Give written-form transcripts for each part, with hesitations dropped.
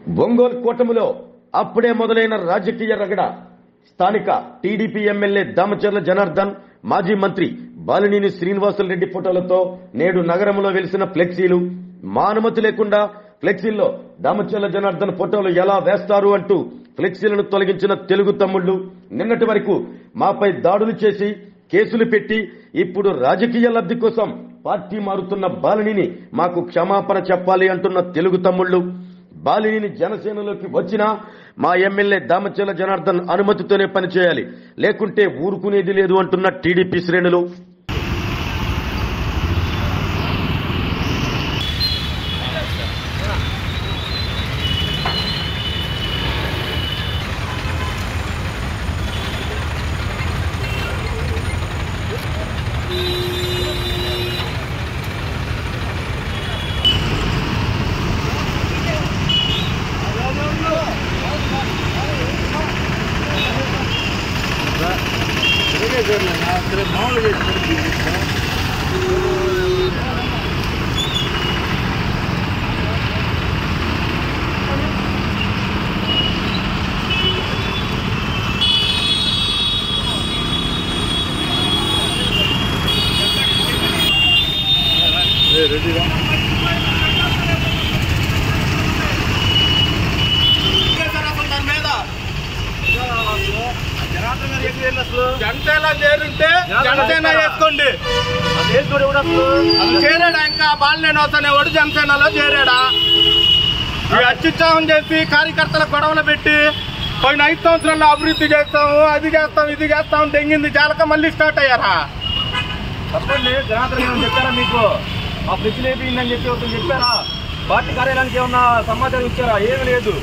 ఒంగోలు కూటమిలో అప్పుడే మొదలైన రాజకీయ రగడ. స్థానిక టీడీపీ ఎమ్మెల్యే దామచర్ల జనార్దన్, మాజీ మంత్రి బాలినేని శ్రీనివాసులరెడ్డి ఫోటోలతో నేడు నగరంలో వెలిసిన ఫ్లెక్సీలు. మా అనుమతి లేకుండా ఫ్లెక్సీల్లో దామచర్ల జనార్దన్ ఫోటోలు ఎలా వేస్తారు అంటూ ఫ్లెక్సీలను తొలగించిన తెలుగు తమ్ముళ్లు నిన్నటి వరకు మాపై దాడులు చేసి కేసులు పెట్టి ఇప్పుడు రాజకీయ లబ్ధి కోసం పార్టీ మారుతున్న బాలినేని మాకు క్షమాపణ చెప్పాలి అంటున్న తెలుగు తమ్ముళ్లు. బాలినేని జనసేనలోకి వచ్చినా మా ఎమ్మెల్యే దామచర్ల జనార్దన్ అనుమతితోనే పనిచేయాలి, లేకుంటే ఊరుకునేది లేదు అంటున్న టీడీపీ శ్రేణులు. జనసేన చేరుంటే జనసేన వేసుకోండి. చేరాడా ఇంకా బాలినేని అనేవాడు జనసేనలో చేరాడా? అత్యుత్సాహం చేసి కార్యకర్తల గొడవలు పెట్టి పోయిన 5 సంవత్సరాల్లో అభివృద్ధి చేస్తాము, అది చేస్తాం, ఇది చేస్తాం తెంగింది చాలక మళ్ళీ స్టార్ట్ అయ్యారా? చెప్పండి, జనార్దన్ చెప్పారా మీకు? ఆ ఫ్లెక్సీలు అయిపోయిందని చెప్పి ఒకరు చెప్పారా? పార్టీ కార్యాలయానికి ఏమన్నా సమాచారం ఇచ్చారా? ఏమి లేదు.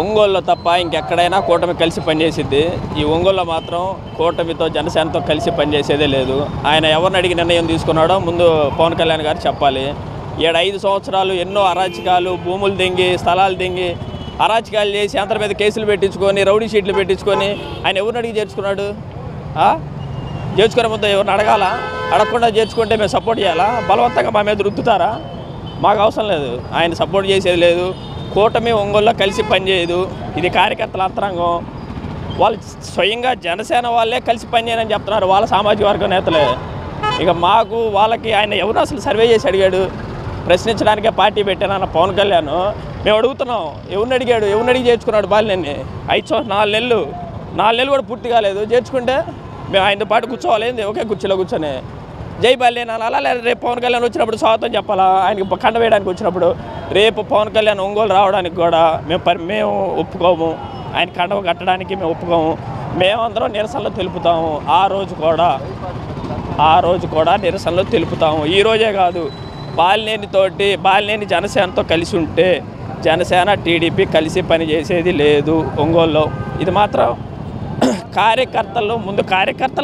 ఒంగోలులో తప్ప ఇంకెక్కడైనా కూటమి కలిసి పనిచేసిద్ది. ఈ ఒంగోలులో మాత్రం కూటమితో జనసేనతో కలిసి పనిచేసేదే లేదు. ఆయన ఎవరిని అడిగి నిర్ణయం తీసుకున్నాడో ముందు పవన్ కళ్యాణ్ గారు చెప్పాలి. 5 సంవత్సరాలు ఎన్నో అరాచకాలు, భూములు దెంగి, స్థలాలు దెంగి, అరాచకాలు చేసి అందరి మీద కేసులు పెట్టించుకొని, రౌడీ షీట్లు పెట్టించుకొని ఆయన ఎవరిని అడిగి చేర్చుకున్నాడు? చేర్చుకునే ముందు ఎవరిని అడగాల? అడగకుండా చేర్చుకుంటే మేము సపోర్ట్ చేయాలా? బలవంతంగా మా మీద రుద్దుతారా? మాకు అవసరం లేదు. ఆయన సపోర్ట్ చేసేది లేదు. కూటమి ఒంగోలులో కలిసి పనిచేయదు. ఇది కార్యకర్తల అంతరంగం. వాళ్ళు స్వయంగా జనసేన వాళ్ళే కలిసి పనిచేయని చెప్తున్నారు, వాళ్ళ సామాజిక వర్గ నేతలే. ఇక మాకు వాళ్ళకి ఆయన ఎవరు అసలు సర్వే చేసి అడిగాడు? ప్రశ్నించడానికే పార్టీ పెట్టానన్న పవన్ కళ్యాణ్ మేము అడుగుతున్నాం, ఎవరిని అడిగాడు? ఎవరిని అడిగి చేర్చుకున్నాడు బాలినేని? 4 నెలలు కూడా పూర్తి కాలేదు. చేర్చుకుంటే మేము ఆయనతో పాటు కూర్చోవాలి, ఒకే కుర్చీలో కూర్చొని జై బాలినేని అలా. రేపు పవన్ కళ్యాణ్ వచ్చినప్పుడు స్వాగతం చెప్పాలా? ఆయనకి కండ వేయడానికి వచ్చినప్పుడు రేపు పవన్ కళ్యాణ్ ఒంగోలు రావడానికి కూడా మేము ఒప్పుకోము. ఆయన కండవ కట్టడానికి మేము ఒప్పుకోము. మేమందరం నిరసనలు తెలుపుతాము. ఆ రోజు కూడా నిరసనలు తెలుపుతాము. ఈ రోజే కాదు, బాలినేని జనసేనతో కలిసి ఉంటే జనసేన టీడీపీ కలిసి పనిచేసేది లేదు ఒంగోలులో. ఇది మాత్రం కార్యకర్తలు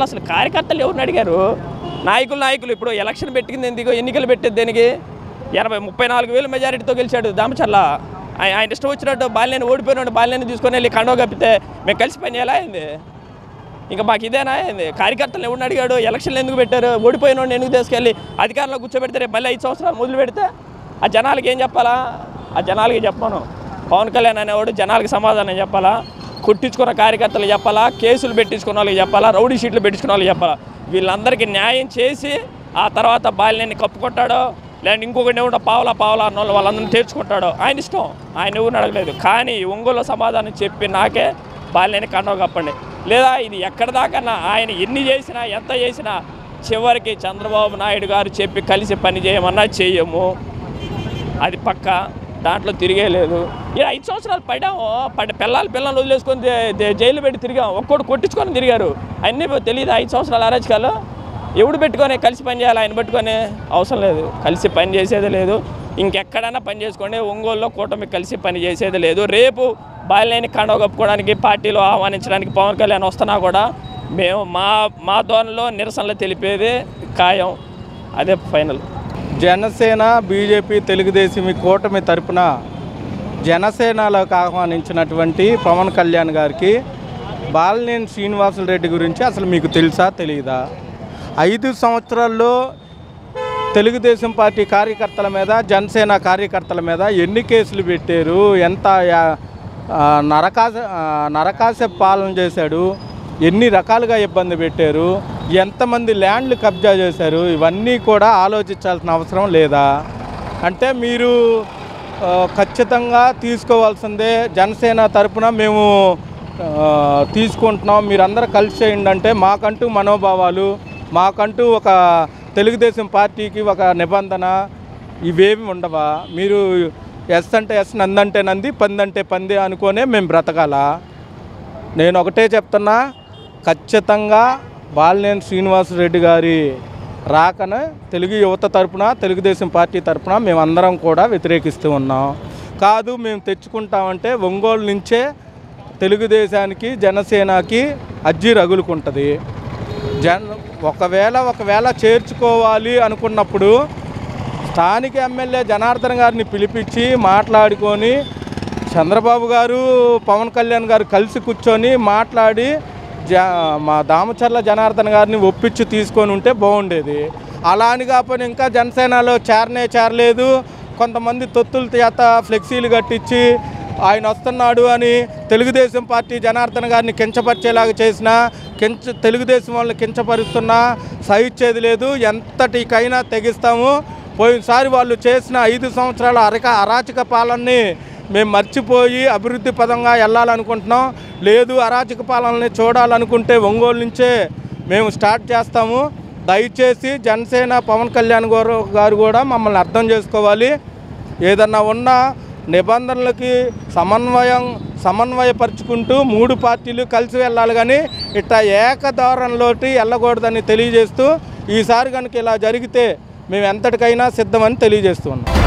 అసలు కార్యకర్తలు ఎవరిని అడిగారు? నాయకులు ఇప్పుడు ఎలక్షన్ పెట్టింది ఎందుకు? ఎన్నికలు పెట్టేది దేనికి? 34,000 మెజారిటీతో గెలిచాడు దామచర్ల. ఆయన ఇష్టం వచ్చినట్టు బాలినేని ఓడిపోయినాడు, బాలినేని తీసుకొని వెళ్ళి కండవ కప్పితే మేము కలిసి పని చేయాలా అయింది? ఇంకా మాకు ఇదేనా అయింది? కార్యకర్తలు ఎవరిని అడిగాడు? ఎలక్షన్లు ఎందుకు పెట్టారు? ఓడిపోయినోడిని ఎందుకు తీసుకెళ్ళి అధికారంలో కూర్చోబెడితే రేపు మళ్ళీ 5 సంవత్సరాలు మొదలు పెడితే ఆ జనాలకి ఏం చెప్పాలా? ఆ జనాలకి చెప్పాను. పవన్ కళ్యాణ్ అనేవాడు జనాలకి సమాధానం చెప్పాలా? కొట్టించుకున్న కార్యకర్తలు చెప్పాలా? కేసులు పెట్టించుకున్న వాళ్ళకి చెప్పాలా? రౌడీ షీట్లు పెట్టించుకున్న వాళ్ళకి చెప్పాలా? వీళ్ళందరికీ న్యాయం చేసి ఆ తర్వాత బాలినేని కప్పుకుంటాడో, లేదంటే ఇంకొకటి ఎవడో పావలా అన్న వాళ్ళందరినీ తీర్చుకుంటాడో ఆయన ఇష్టం. ఆయన ఎవరిని అడగలేదు. కానీ ఒంగోలు సమాధానం చెప్పి నాకే బాలినేని కండవ కప్పండి. లేదా ఇది ఎక్కడి దాకన్నా ఆయన ఎన్ని చేసినా ఎంత చేసినా చివరికి చంద్రబాబు నాయుడు గారు చెప్పి కలిసి పని చేయమన్నా చేయము. అది పక్క, దాంట్లో తిరిగే లేదు. 5 సంవత్సరాలు పిల్లలు వదిలేసుకొని జైలు పెట్టి తిరిగాం. ఒక్కోటి కొట్టించుకొని తిరిగారు. అన్నీ తెలియదు 5 సంవత్సరాల అరాచకాలు. ఎవడు పెట్టుకొని కలిసి పని చేయాలి? ఆయన పెట్టుకొని అవసరం లేదు. కలిసి పని చేసేది లేదు. ఇంకెక్కడైనా పని చేసుకోండి. ఒంగోలులో కూటమి కలిసి పని చేసేది లేదు. రేపు బాలినేని కండవ కప్పుకోవడానికి పార్టీలో ఆహ్వానించడానికి పవన్ కళ్యాణ్ వస్తున్నా కూడా మేము మా ధోరణిలో నిరసనలు తెలిపేది ఖాయం. అదే ఫైనల్. జనసేన, బీజేపీ, తెలుగుదేశం కూటమి తరపున జనసేనలోకి ఆహ్వానించినటువంటి పవన్ కళ్యాణ్ గారికి బాలినేని శ్రీనివాసులరెడ్డి గురించి అసలు మీకు తెలుసా తెలియదా? 5 సంవత్సరాల్లో తెలుగుదేశం పార్టీ కార్యకర్తల మీద, జనసేన కార్యకర్తల మీద ఎన్ని కేసులు పెట్టారు, ఎంత నరకాశ పాలన చేశాడు, ఎన్ని రకాలుగా ఇబ్బంది పెట్టారు, ఎంతమంది ల్యాండ్లు కబ్జా చేశారు, ఇవన్నీ కూడా ఆలోచించాల్సిన అవసరం లేదా? అంటే మీరు ఖచ్చితంగా తీసుకోవాల్సిందే. జనసేన తరపున మేము తీసుకుంటున్నాం, మీరందరూ కలిసి చేయండి అంటే మాకంటూ మనోభావాలు, మాకంటూ ఒక తెలుగుదేశం పార్టీకి ఒక నిబంధన ఇవేమి ఉండవా? మీరు ఎస్ అంటే ఎస్, నందంటే నంది, పందంటే పంది అనుకోనే మేము బ్రతకాలా? నేను ఒకటే చెప్తున్నా, ఖచ్చితంగా బాలినేని శ్రీనివాసరెడ్డి గారి రాకన తెలుగు యువత తరపున, తెలుగుదేశం పార్టీ తరపున మేమందరం కూడా వ్యతిరేకిస్తూ ఉన్నాం. కాదు మేము తెచ్చుకుంటామంటే ఒంగోలు నుంచే తెలుగుదేశానికి, జనసేనకి అజ్జి రగులుకుంటుంది. ఒకవేళ చేర్చుకోవాలి అనుకున్నప్పుడు స్థానిక ఎమ్మెల్యే జనార్దన్ గారిని పిలిపించి మాట్లాడుకొని, చంద్రబాబు గారు, పవన్ కళ్యాణ్ గారు కలిసి కూర్చొని మాట్లాడి మా దామచర్ల జనార్దన్ గారిని ఒప్పించి తీసుకొని ఉంటే బాగుండేది. అలా అని కాకపోతే ఇంకా జనసేనలో చేరలేదు, కొంతమంది తొత్తుల చేత ఫ్లెక్సీలు కట్టించి ఆయన వస్తున్నాడు అని తెలుగుదేశం పార్టీ జనార్దన్ గారిని కించపరిచేలాగా చేసినా, తెలుగుదేశం వాళ్ళని కించపరుస్తున్నా సహించేది లేదు. ఎంతటికైనా తెగిస్తాము. పోయినసారి వాళ్ళు చేసిన 5 సంవత్సరాల అరాచక పాలనని మేము మర్చిపోయి అభివృద్ధి పదంగా వెళ్ళాలనుకుంటున్నాం. లేదు, అరాచక పాలనని చూడాలనుకుంటే ఒంగోలు నుంచే మేము స్టార్ట్ చేస్తాము. దయచేసి జనసేన, పవన్ కళ్యాణ్ గారు కూడా మమ్మల్ని అర్థం చేసుకోవాలి. ఏదన్నా ఉన్న నిబంధనలకి సమన్వయపరుచుకుంటూ 3 పార్టీలు కలిసి వెళ్ళాలి, కానీ ఇట్లా ఏకదారంలోకి వెళ్ళకూడదని తెలియజేస్తూ, ఈసారి కనుక ఇలా జరిగితే మేము ఎంతటికైనా సిద్ధమని తెలియజేస్తూ ఉన్నాం.